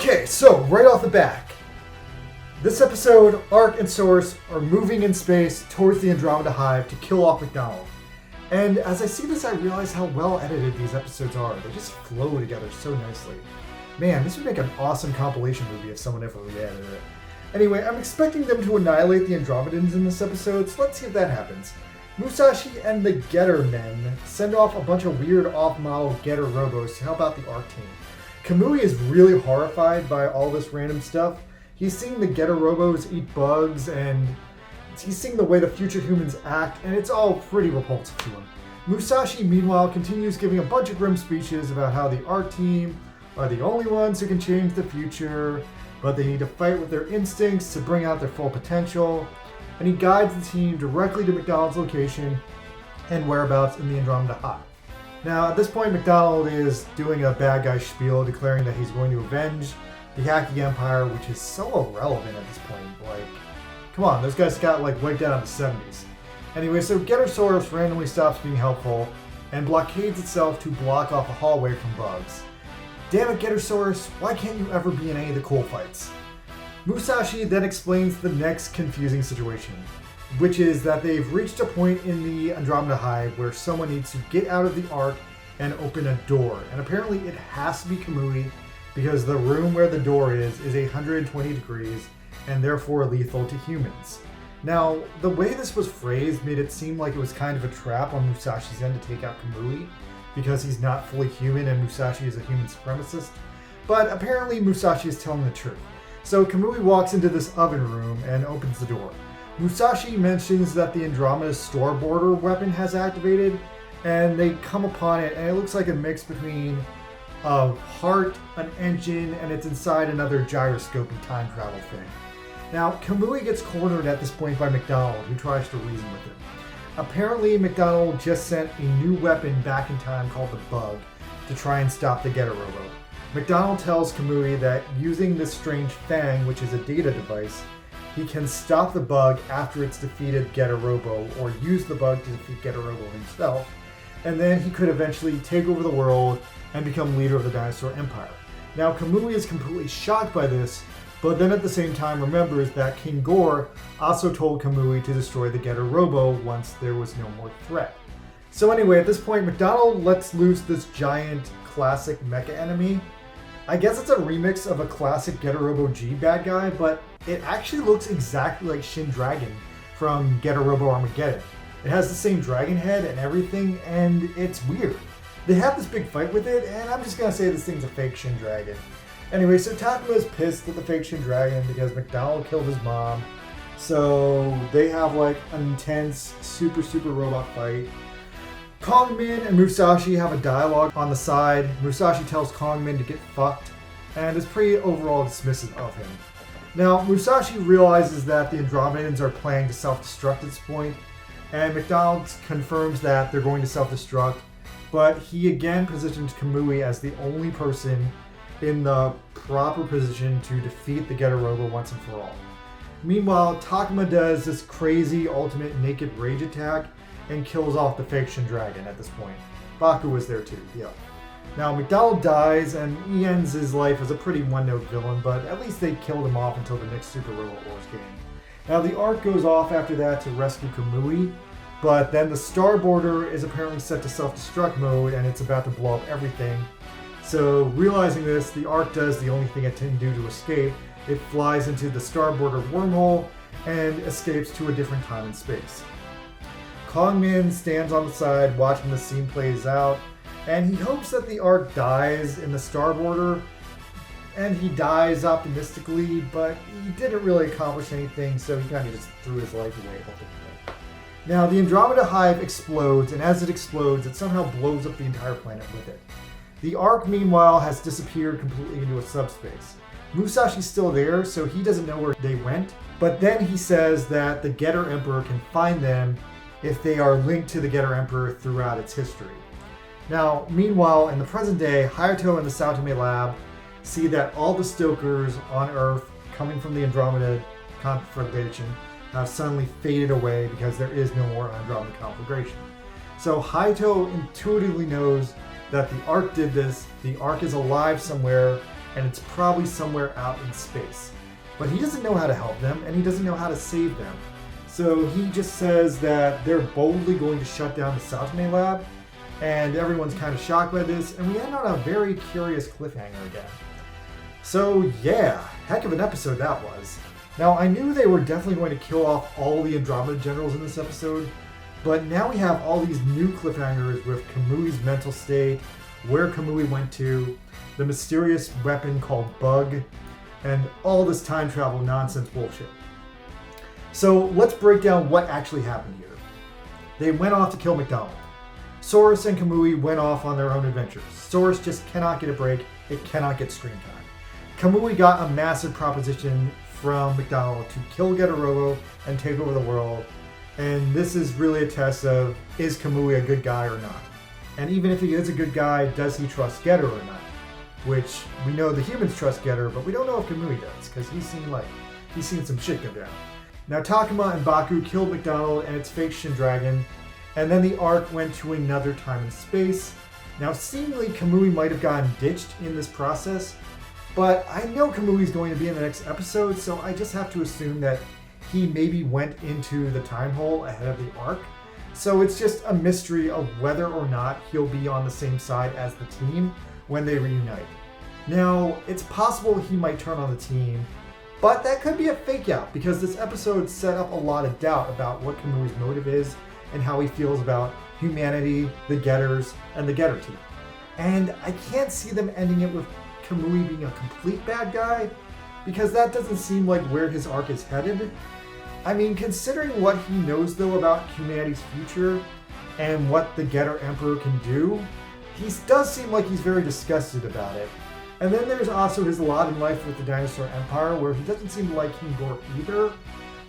Okay, so right off the back, this episode, Ark and Source are moving in space towards the Andromeda Hive to kill off McDonald. And as I see this, I realize how well edited these episodes are. They just flow together so nicely. Man, this would make an awesome compilation movie if someone ever re-edited it. Anyway, I'm expecting them to annihilate the Andromedans in this episode, so let's see if that happens. Musashi and the Getter Men send off a bunch of weird off-model Getter robos to help out the Ark team. Kamui is really horrified by all this random stuff. He's seeing the Getter robos eat bugs, and he's seeing the way the future humans act, and it's all pretty repulsive to him. Musashi, meanwhile, continues giving a bunch of grim speeches about how the Ark team are the only ones who can change the future, but they need to fight with their instincts to bring out their full potential, and he guides the team directly to McDonald's location and whereabouts in the Andromeda Hive. Now, at this point, McDonald is doing a bad guy spiel, declaring that he's going to avenge the Hacking Empire, which is so irrelevant at this point. Like, come on, those guys got wiped out in the 70s. Anyway, so Gettersaurus randomly stops being helpful and blockades itself to block off a hallway from bugs. Damn it, Gettersaurus, why can't you ever be in any of the cool fights? Musashi then explains the next confusing situation, which is that they've reached a point in the Andromeda Hive where someone needs to get out of the Ark and open a door. And apparently it has to be Kamui because the room where the door is 120 degrees and therefore lethal to humans. Now, the way this was phrased made it seem like it was kind of a trap on Musashi's end to take out Kamui because he's not fully human and Musashi is a human supremacist. But apparently Musashi is telling the truth. So Kamui walks into this oven room and opens the door. Musashi mentions that the Andromeda's Starboarder weapon has activated, and they come upon it, and it looks like a mix between a heart, an engine, and it's inside another gyroscopy time travel thing. Now, Kamui gets cornered at this point by McDonald, who tries to reason with him. Apparently, McDonald just sent a new weapon back in time called the Bug to try and stop the Getter Robo. McDonald tells Kamui that using this strange Fang, which is a data device, he can stop the Bug after it's defeated Getter Robo, or use the Bug to defeat Getter Robo himself, and then he could eventually take over the world and become leader of the Dinosaur Empire. Now, Kamui is completely shocked by this, but then at the same time remembers that King Gore also told Kamui to destroy the Getter Robo once there was no more threat. So anyway, at this point, McDonald lets loose this giant classic mecha enemy. I guess it's a remix of a classic Getter Robo G bad guy, but it actually looks exactly like Shin Dragon from Getter Robo Armageddon. It has the same dragon head and everything, and it's weird. They have this big fight with it, and I'm just gonna say this thing's a fake Shin Dragon. Anyway, so Takuma is pissed at the fake Shin Dragon because McDonald killed his mom. So they have an intense, super robot fight. Kongmin and Musashi have a dialogue on the side. Musashi tells Kongmin to get fucked, and is pretty overall dismissive of him. Now, Musashi realizes that the Andromedans are planning to self-destruct at this point, and McDonald confirms that they're going to self-destruct, but he again positions Kamui as the only person in the proper position to defeat the Getter Robo once and for all. Meanwhile, Takuma does this crazy ultimate naked rage attack and kills off the fake Shin Dragon at this point. Baku was there too, yeah. Now, McDonald dies, and he ends his life as a pretty one-note villain, but at least they killed him off until the next Super Robot Wars game. Now, the Ark goes off after that to rescue Kamui, but then the Starboarder is apparently set to self-destruct mode, and it's about to blow up everything. So, realizing this, the Ark does the only thing it can do to escape. It flies into the Starboarder wormhole and escapes to a different time and space. Kongmin stands on the side watching the scene plays out, and he hopes that the Ark dies in the Starboarder, and he dies optimistically, but he didn't really accomplish anything, so he kind of just threw his life away ultimately. Now, the Andromeda Hive explodes, and as it explodes, it somehow blows up the entire planet with it. The Ark, meanwhile, has disappeared completely into a subspace. Musashi's still there, so he doesn't know where they went, but then he says that the Getter Emperor can find them if they are linked to the Getter Emperor throughout its history. Now, meanwhile, in the present day, Hayato and the Sao Tome lab see that all the Stokers on Earth coming from the Andromeda conflagration have suddenly faded away because there is no more Andromeda conflagration. So Hayato intuitively knows that the Ark did this, the Ark is alive somewhere, and it's probably somewhere out in space. But he doesn't know how to help them, and he doesn't know how to save them. So he just says that they're boldly going to shut down the Satome lab, and everyone's kind of shocked by this, and we end on a very curious cliffhanger again. So yeah, heck of an episode that was. Now, I knew they were definitely going to kill off all the Andromeda generals in this episode, but now we have all these new cliffhangers with Kamui's mental state, where Kamui went to, the mysterious weapon called Bug, and all this time travel nonsense bullshit. So let's break down what actually happened here. They went off to kill McDonald. Soros and Kamui went off on their own adventures. Soros just cannot get a break, it cannot get screen time. Kamui got a massive proposition from McDonald to kill Getter-Robo and take over the world, and this is really a test of, is Kamui a good guy or not? And even if he is a good guy, does he trust Getter or not? Which, we know the humans trust Getter, but we don't know if Kamui does, because he's seen some shit go down. Now Takuma and Baku killed McDonald and its fake Shin Dragon, and then the arc went to another time and space. Now seemingly Kamui might have gotten ditched in this process, but I know Kamui's going to be in the next episode, so I just have to assume that he maybe went into the time hole ahead of the arc. So it's just a mystery of whether or not he'll be on the same side as the team when they reunite. Now, it's possible he might turn on the team, but that could be a fake out because this episode set up a lot of doubt about what Kamui's motive is and how he feels about humanity, the Getters, and the Getter team. And I can't see them ending it with Kamui being a complete bad guy, because that doesn't seem like where his arc is headed. I mean, considering what he knows though about humanity's future and what the Getter Emperor can do, he does seem like he's very disgusted about it. And then there's also his lot in life with the Dinosaur Empire, where he doesn't seem to like King Gore either,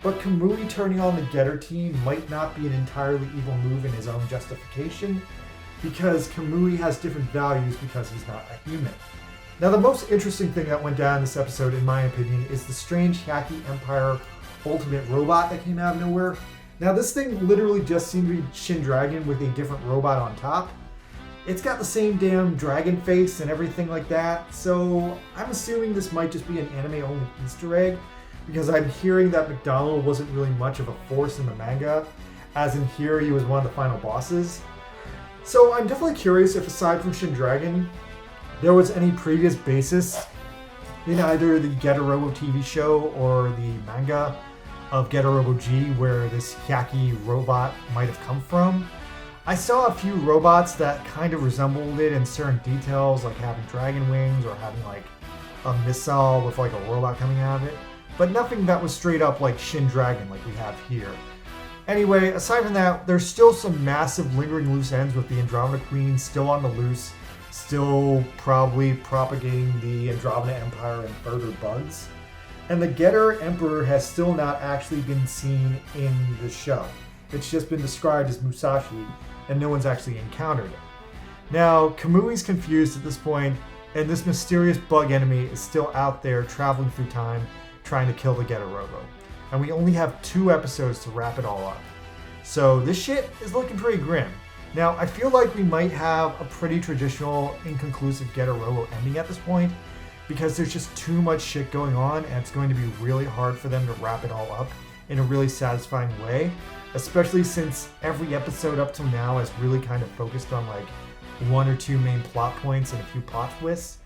but Kamui turning on the Getter team might not be an entirely evil move in his own justification, because Kamui has different values because he's not a human. Now, the most interesting thing that went down in this episode, in my opinion, is the strange Hacky Empire ultimate robot that came out of nowhere. Now, this thing literally just seemed to be Shin Dragon with a different robot on top. It's got the same damn dragon face and everything like that, so I'm assuming this might just be an anime-only Easter egg, because I'm hearing that McDonald wasn't really much of a force in the manga, as in here he was one of the final bosses. So I'm definitely curious if, aside from Shin Dragon, there was any previous basis in either the Getter-Robo TV show or the manga of Getter-Robo G where this Hyaki robot might have come from. I saw a few robots that kind of resembled it in certain details, like having dragon wings or having like a missile with like a robot coming out of it, but nothing that was straight up like Shin Dragon like we have here. Anyway, aside from that, there's still some massive lingering loose ends with the Andromeda Queen still on the loose, still probably propagating the Andromeda Empire and further bugs. And the Getter Emperor has still not actually been seen in the show. It's just been described as Musashi, and no one's actually encountered it. Now, Kamui's confused at this point, and this mysterious bug enemy is still out there traveling through time, trying to kill the Getter-Robo. And we only have 2 episodes to wrap it all up. So this shit is looking pretty grim. Now, I feel like we might have a pretty traditional, inconclusive Getter-Robo ending at this point, because there's just too much shit going on, and it's going to be really hard for them to wrap it all up in a really satisfying way, especially since every episode up till now has really kind of focused on like 1 or 2 main plot points and a few plot twists.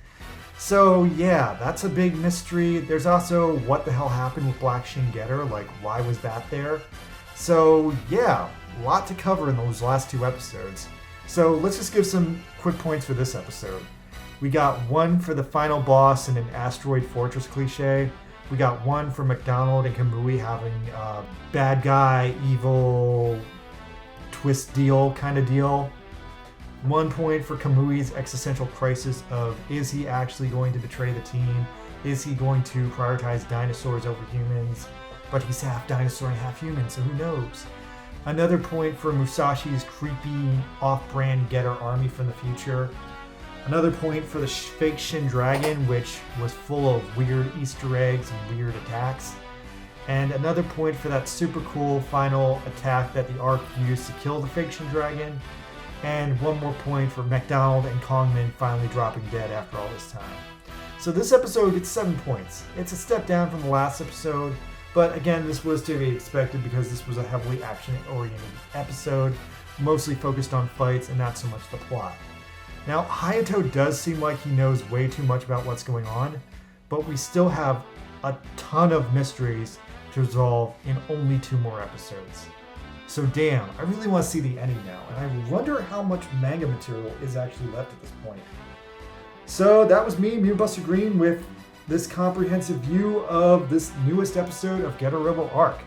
So yeah, that's a big mystery. There's also what the hell happened with Black Shin Getter, like why was that there? So yeah, a lot to cover in those last 2 episodes. So let's just give some quick points for this episode. We got 1 for the final boss in an asteroid fortress cliche. We got 1 for McDonald and Kamui having a bad guy, evil, twist deal kind of deal. 1 point for Kamui's existential crisis of, is he actually going to betray the team? Is he going to prioritize dinosaurs over humans? But he's half dinosaur and half human, so who knows? Another point for Musashi's creepy, off-brand Getter army from the future. Another point for the fake Shin Dragon, which was full of weird Easter eggs and weird attacks. And another point for that super cool final attack that the arc used to kill the fake Shin Dragon. And 1 more point for McDonald and Kongman finally dropping dead after all this time. So this episode gets 7 points. It's a step down from the last episode, but again, this was to be expected because this was a heavily action-oriented episode, mostly focused on fights and not so much the plot. Now, Hayato does seem like he knows way too much about what's going on, but we still have a ton of mysteries to resolve in only 2 more episodes. So damn, I really want to see the ending now, and I wonder how much manga material is actually left at this point. So that was me, Moonbuster Green, with this comprehensive view of this newest episode of Getter Rebel Arc.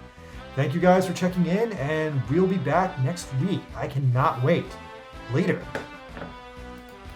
Thank you guys for checking in, and we'll be back next week. I cannot wait. Later.